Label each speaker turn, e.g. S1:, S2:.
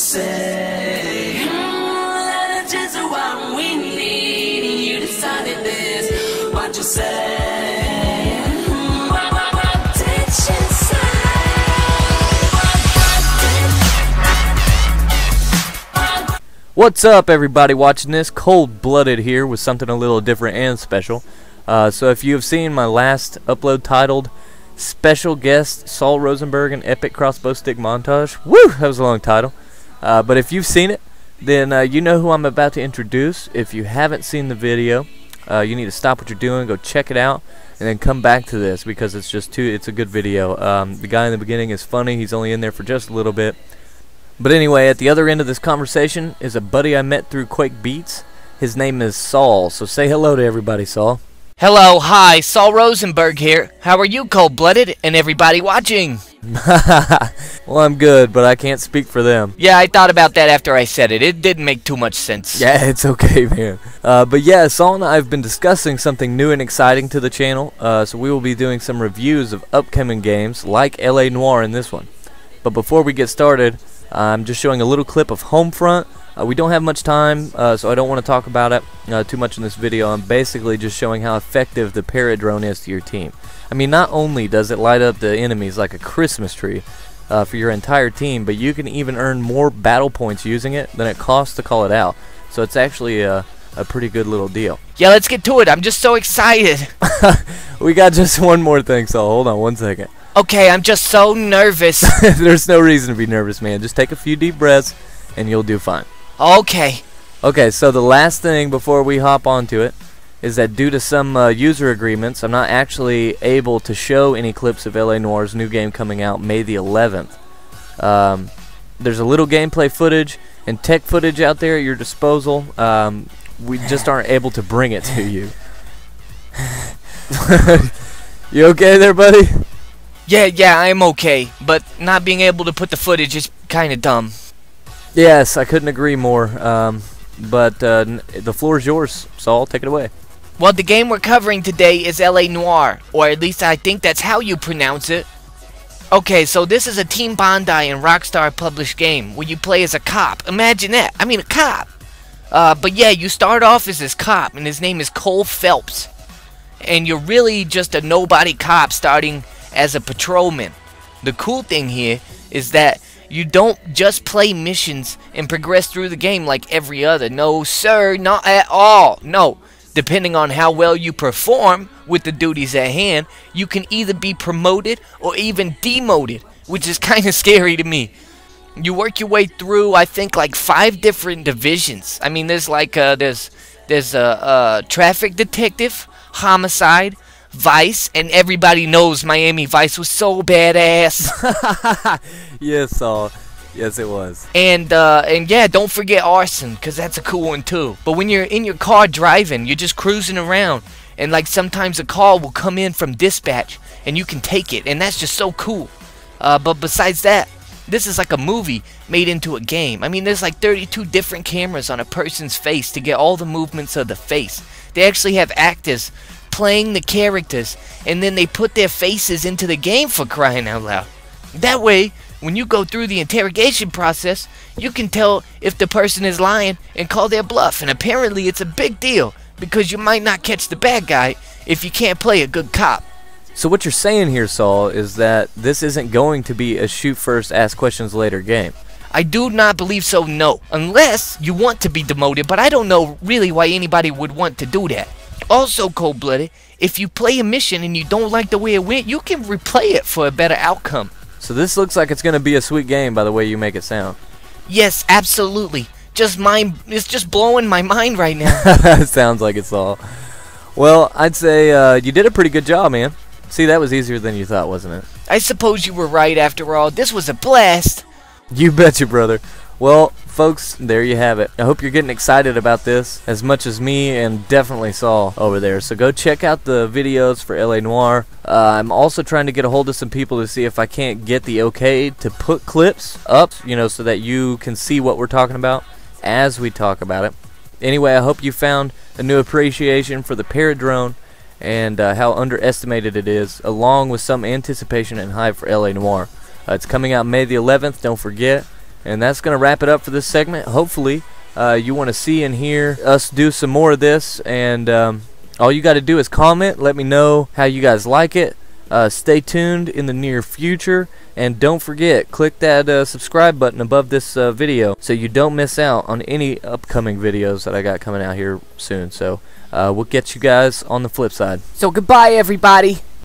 S1: say? That's just what we need. You decided this. What you say? What did you say?
S2: What's up, everybody watching this? Cold-blooded here with something a little different and special. So if you have seen my last upload titled Special Guest Saul Rosanburg and Epic Crossbow Stick Montage, woo, that was a long title. But if you've seen it, then you know who I'm about to introduce. If you haven't seen the video, you need to stop what you're doing, go check it out, and then come back to this because it's a good video. The guy in the beginning is funny. He's only in there for just a little bit. But anyway, at the other end of this conversation is a buddy I met through Quake Beats. His name is Saul, so say hello to everybody, Saul.
S3: Hello, hi, Saul Rosanburg here. How are you, cold-blooded, and everybody watching?
S2: Well, I'm good, but I can't speak for them.
S3: Yeah, I thought about that after I said it. It didn't make too much sense.
S2: Yeah, it's okay, man. But yeah, Saul and I have been discussing something new and exciting to the channel, so we will be doing some reviews of upcoming games like L.A. Noire in this one. But before we get started, I'm just showing a little clip of Homefront. We don't have much time, so I don't want to talk about it too much in this video. I'm basically just showing how effective the parrot drone is to your team. I mean, not only does it light up the enemies like a Christmas tree for your entire team, but you can even earn more battle points using it than it costs to call it out. So it's actually a pretty good little deal.
S3: Yeah, let's get to it. I'm just so excited.
S2: We got just one more thing, so hold on one second.
S3: Okay, I'm just so nervous.
S2: There's no reason to be nervous, man. Just take a few deep breaths, and you'll do fine.
S3: Okay.
S2: Okay, so the last thing before we hop onto it is that due to some user agreements, I'm not actually able to show any clips of L.A. Noire's new game coming out May the 11th. There's a little gameplay footage and tech footage out there at your disposal. We just aren't able to bring it to you. You okay there, buddy?
S3: Yeah, I'm okay, but not being able to put the footage is kind of dumb.
S2: Yes, I couldn't agree more, but the floor is yours, Saul. Take it away.
S3: Well, the game we're covering today is L.A. Noire, or at least I think that's how you pronounce it. Okay, so this is a Team Bondi and Rockstar published game where you play as a cop. Imagine that. I mean, a cop. But yeah, you start off as this cop, and his name is Cole Phelps. And you're really just a nobody cop starting as a patrolman. The cool thing here is that you don't just play missions and progress through the game like every other. No, sir, not at all. No. Depending on how well you perform with the duties at hand, you can either be promoted or even demoted, which is kind of scary to me. You work your way through, I think, like 5 different divisions. I mean, there's like there's a traffic detective, homicide, Vice, and everybody knows Miami Vice was so badass.
S2: Yes, Saul. Yes, it was.
S3: And yeah, don't forget arson, because that's a cool one too. But when you're in your car driving, you're just cruising around, and like sometimes a call will come in from dispatch, and you can take it, and that's just so cool. But besides that, this is like a movie made into a game. I mean, there's like 32 different cameras on a person's face to get all the movements of the face. They actually have actors playing the characters, and then they put their faces into the game, for crying out loud. That way, when you go through the interrogation process, you can tell if the person is lying and call their bluff. And apparently it's a big deal, because you might not catch the bad guy if you can't play a good cop.
S2: So what you're saying here, Saul, is that this isn't going to be a shoot first, ask questions later game.
S3: I do not believe so, no. Unless you want to be demoted, but I don't know really why anybody would want to do that. Also, cold-blooded, if you play a mission and you don't like the way it went, you can replay it for a better outcome.
S2: So this looks like it's going to be a sweet game by the way you make it sound.
S3: Yes, absolutely. It's just blowing my mind right now.
S2: Sounds like it's all. Well, I'd say you did a pretty good job, man. See, that was easier than you thought, wasn't it?
S3: I suppose you were right after all. This was a blast.
S2: You betcha, brother. Well, folks, there you have it. I hope you're getting excited about this as much as me and definitely Saul over there. So go check out the videos for L.A. Noire. I'm also trying to get a hold of some people to see if I can't get the okay to put clips up, you know, so that you can see what we're talking about as we talk about it. Anyway, I hope you found a new appreciation for the parrot drone and how underestimated it is, along with some anticipation and hype for L.A. Noire. It's coming out May the 11th, don't forget. And that's going to wrap it up for this segment. Hopefully, you want to see and hear us do some more of this. And all you got to do is comment. Let me know how you guys like it. Stay tuned in the near future. And don't forget, click that subscribe button above this video so you don't miss out on any upcoming videos that I got coming out here soon. So we'll get you guys on the flip side.
S4: So goodbye, everybody.